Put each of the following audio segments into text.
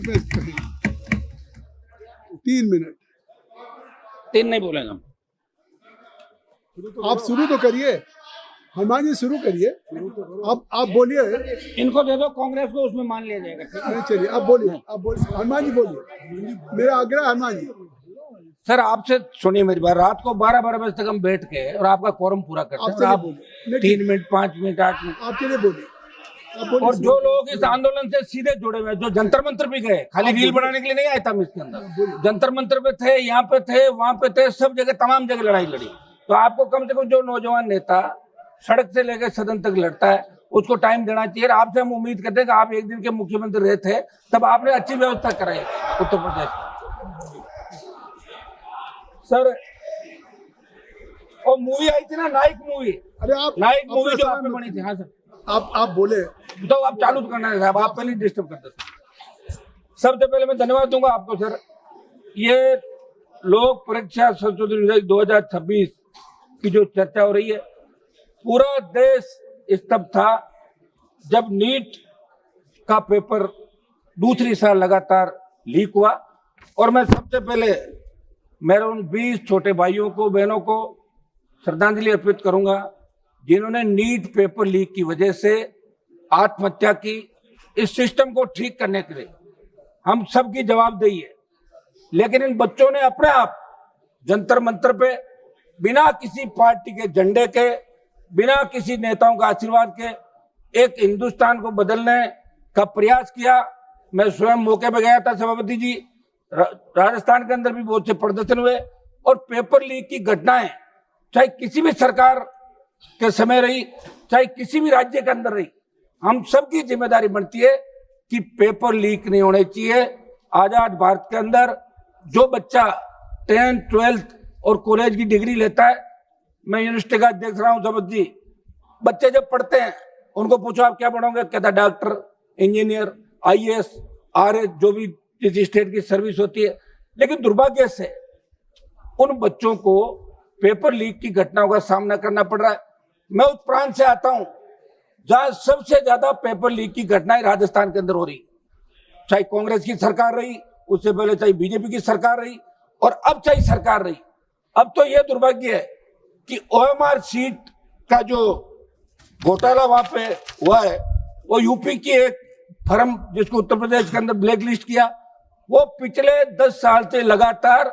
Request करेंगे 3 minute. 3 नहीं बोलेंगे हम। आप शुरू तो करिए, हनुमान जी शुरू करिए, आप बोलिए। इनको दे दो, कांग्रेस को उसमें मान लिया जाएगा। ठीक है? नहीं चलिए, आप बोलिए, हनुमान जी बोलिए, मेरा आग्रह हनुमान जी। सर आपसे सुनिए मेरी बात, रात को 12-12 बजे तक हम बैठ के और आपका कोरम पूरा करते हैं और आप 3 मिनट 5 मिनट 8 मिनट आप चलिए बोलिए, आप बोलिए। और जो लोग इस आंदोलन से सीधे जुड़े हुए हैं, जो जंतर मंतर भी गए, खाली रील बनाने के लिए नहीं आया था हम इसके अंदर, जंतर मंतर पे थे, यहाँ पे थे, वहां पे थे, सब जगह तमाम जगह लड़ाई लड़ी। तो आपको कम से कम जो नौजवान नेता सड़क से लेकर सदन तक लड़ता है उसको टाइम देना चाहिए। आपसे हम उम्मीद करते हैं कि आप एक दिन के मुख्यमंत्री रहे थे, तब आपने अच्छी व्यवस्था कराई उत्तर प्रदेश। सर और मूवी आई थी ना, नाइक मूवी, अरे आप नाइक मूवी जो आप पे बनी थी। हाँ सर, आप बोले तो आप चालू तो करना है साहब, आप पहले डिस्टर्ब करते थे। सबसे पहले मैं धन्यवाद दूंगा आपको सर। ये लोक परीक्षा संशोधन विधेयक 2026 की जो चर्चा हो रही है, पूरा देश स्तब्ध था जब नीट का पेपर दूसरी साल लगातार लीक हुआ। और मैं सबसे पहले मेरे उन 20 छोटे भाइयों को बहनों को श्रद्धांजलि अर्पित करूंगा जिन्होंने नीट पेपर लीक की वजह से आत्महत्या की। इस सिस्टम को ठीक करने के लिए हम सबकी जवाबदेही है, लेकिन इन बच्चों ने अपने आप जंतर मंतर पे बिना किसी पार्टी के झंडे के, बिना किसी नेताओं का आशीर्वाद के एक हिंदुस्तान को बदलने का प्रयास किया। मैं स्वयं मौके पे गया था सभापति जी, राजस्थान के अंदर भी बहुत से प्रदर्शन हुए और पेपर लीक की घटनाएं चाहे किसी भी सरकार के समय रही, चाहे किसी भी राज्य के अंदर रही, हम सबकी जिम्मेदारी बनती है कि पेपर लीक नहीं होने चाहिए। आजाद भारत के अंदर जो बच्चा 10th 12th और कॉलेज की डिग्री लेता है, मैं यूनिवर्सिटी का देख रहा हूँ सभापति जी, बच्चे जब पढ़ते हैं उनको पूछो आप क्या पढ़ोगे, कहता डॉक्टर, इंजीनियर, IAS, RS, जो भी जिस स्टेट की सर्विस होती है। लेकिन दुर्भाग्य से उन बच्चों को पेपर लीक की घटनाओं का सामना करना पड़ रहा है। मैं उस प्रांत से आता हूं जहां सबसे ज्यादा पेपर लीक की घटनाएं राजस्थान के अंदर हो रही, चाहे कांग्रेस की सरकार रही, उससे पहले चाहे बीजेपी की सरकार रही और अब चाहे सरकार रही। अब तो यह दुर्भाग्य है कि OMR सीट का जो घोटाला वहां पे हुआ है, वो यूपी की एक फर्म जिसको उत्तर प्रदेश के अंदर ब्लैक लिस्ट किया, वो पिछले 10 साल से लगातार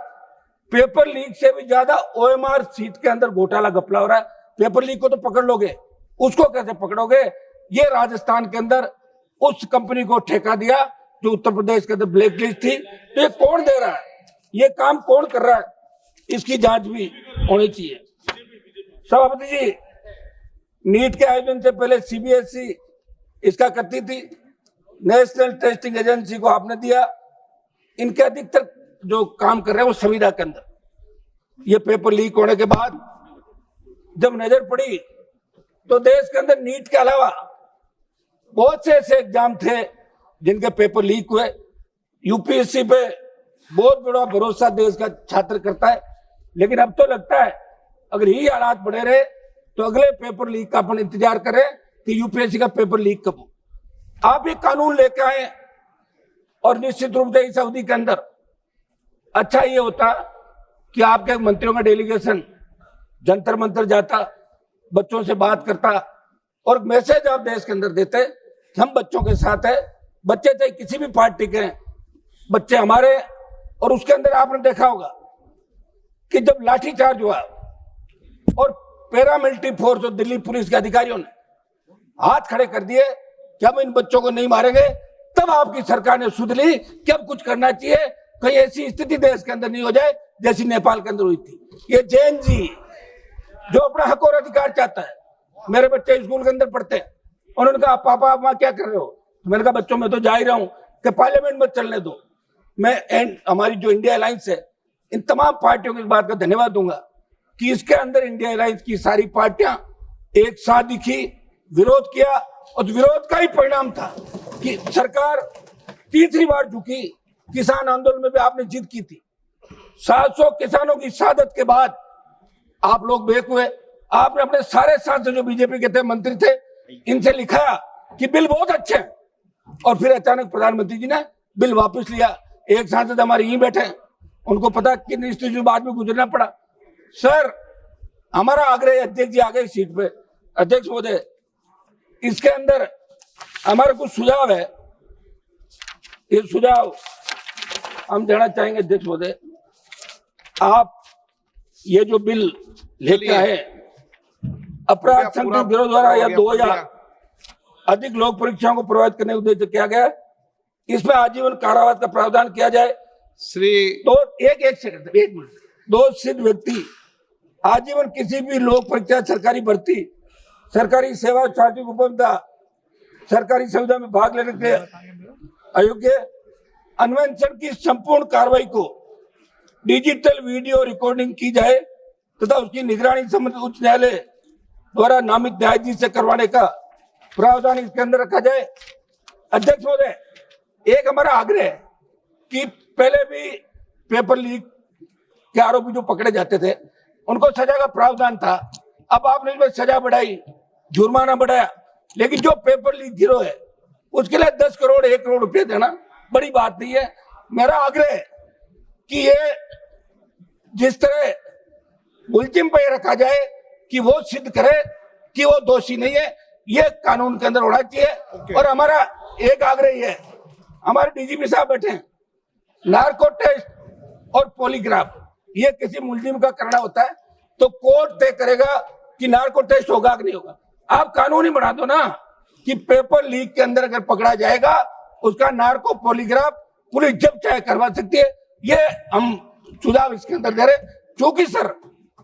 पेपर लीक से भी ज्यादा OMR सीट के अंदर घोटाला घपला हो रहा है। पेपर लीक को तो पकड़ लोगे, उसको कैसे पकड़ोगे? ये राजस्थान के अंदर उस कंपनी को ठेका दिया जो उत्तर प्रदेश के अंदर ब्लैक लिस्ट थी। तो ये कौन दे रहा है, ये काम कौन कर रहा है, इसकी जांच भी होनी चाहिए। सभापति जी, नीट के आयोजन से पहले CBSE इसका करती थी, नेशनल टेस्टिंग एजेंसी को आपने दिया। इनके अधिकतर जो काम कर रहे हैं वो संविदा के अंदर। ये पेपर लीक होने के बाद जब नजर पड़ी तो देश के अंदर नीट के अलावा बहुत से ऐसे एग्जाम थे जिनके पेपर लीक हुए। UPSC पे बहुत बड़ा भरोसा देश का छात्र करता है, लेकिन अब तो लगता है अगर यही हालात बने रहे तो अगले पेपर लीक का अपन इंतजार करें कि UPSC का पेपर लीक कब हो। आप एक कानून लेके आए और निश्चित रूप से इस अवधि के अंदर अच्छा ये होता कि आपके मंत्रियों का डेलीगेशन जंतर मंतर जाता, बच्चों से बात करता और मैसेज आप देश के अंदर देते कि हम बच्चों के साथ है। बच्चे चाहे किसी भी पार्टी के हैं, बच्चे हमारे। और उसके अंदर आपने देखा होगा कि जब लाठीचार्ज हुआ और पैरामिलिट्री फोर्स और दिल्ली पुलिस के अधिकारियों ने हाथ खड़े कर दिए कि हम इन बच्चों को नहीं मारेंगे, तब आपकी सरकार ने सुध ली कि अब कुछ करना चाहिए, कहीं ऐसी स्थिति देश के अंदर नहीं हो जाए जैसी नेपाल के अंदर हुई थी। ये जैन जी जो अपना हक और अधिकार चाहता है, मेरे बच्चे स्कूल के अंदर पढ़ते हैं, उन्होंने कहा पापा आप वहां क्या कर रहे हो? तो मैंने कहा बच्चों मैं तो जा ही रहा हूं कि पार्लियामेंट में चलने दो। मैं हमारी जो इंडिया अलायंस है, इन तमाम पार्टियों की इस बात का धन्यवाद दूंगा कि इसके अंदर इंडिया अलायंस की सारी पार्टियां एक साथ दिखी, विरोध किया और विरोध का ही परिणाम था कि सरकार तीसरी बार झुकी। किसान आंदोलन में भी आपने जीत की थी। 700 किसानों की शहादत के बाद आप लोग बेक हुए। आपने अपने सारे सांसद जो बीजेपी के थे, मंत्री थे, इनसे लिखा कि बिल बहुत अच्छे हैं और फिर अचानक प्रधानमंत्री जी ने बिल वापस लिया। एक सांसद हमारे यहीं बैठे हैं, उनको पता किन स्टेशन बाद में गुजरना पड़ा। सर हमारा आग्रह है, अध्यक्ष जी आ गए सीट पे, अध्यक्ष महोदय इसके अंदर हमारा कुछ सुझाव है, ये सुझाव हम देना चाहेंगे। अध्यक्ष महोदय आप ये जो बिल लेके आए, अपराध संगठन गिरोह द्वारा या 2 या अधिक लोक परीक्षाओं को प्रभावित करने के उद्देश्य किया गया, इसमें आजीवन कारावास का प्रावधान किया जाए। श्री तो एक मिनट, दोषित व्यक्ति आजीवन किसी भी लोक परीक्षा, सरकारी भर्ती, सरकारी सेवा, सार्वजनिक उपभोक्ता, सरकारी सुविधा में भाग लेने के अयोग्य, अन्वेषण की संपूर्ण कार्रवाई को डिजिटल वीडियो रिकॉर्डिंग की जाए तथा उसकी निगरानी संबंधित उच्च न्यायालय द्वारा नामित न्यायाधीश से करवाने का प्रावधान इसके अंदर रखा जाए। अध्यक्ष महोदय एक हमारा आग्रह है कि पहले भी पेपर लीक के आरोपी जो पकड़े जाते थे उनको सजा का प्रावधान था, अब आपने इसमें सजा बढ़ाई, जुर्माना बढ़ाया, लेकिन जो पेपर लीक गिरोह है उसके लिए 10 करोड़ 1 करोड़ रुपए देना बड़ी बात नहीं है। मेरा आग्रह है कि ये जिस तरह मुलजिम पे रखा जाए कि वो सिद्ध करे कि वो दोषी नहीं है, ये कानून के अंदर होना चाहिए। और हमारा एक आग्रह है, हमारे डीजीपी साहब बैठे हैं, नार्को टेस्ट और पॉलीग्राफ ये किसी मुलजिम का करना होता है तो कोर्ट तय करेगा कि नार्को टेस्ट होगा कि नहीं होगा। आप कानून ही बना दो ना कि पेपर लीक के अंदर अगर पकड़ा जाएगा उसका नार्को पॉलीग्राफ पुलिस जब चाहे करवा सकती है। ये हम सुझाव इसके अंदर दे रहे, क्योंकि सर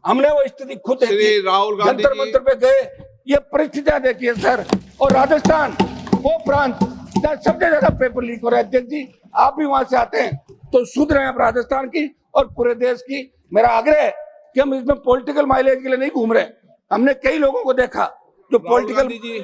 हमने वो स्थिति खुद देखी, श्री राहुल गांधी जंतर मंतर पे गए, ये परिस्थितियां देखिए सर। और राजस्थान वो प्रांत जहाँ सबसे ज्यादा पेपर लीक हो रहा है। अध्यक्ष जी आप भी वहां से आते हैं तो सुध रहे हैं आप राजस्थान की और पूरे देश की। मेरा आग्रह है कि हम इसमें पॉलिटिकल माइलेज के लिए नहीं घूम रहे। हमने कई लोगों को देखा जो राहुल गांधी पॉलिटिकल जी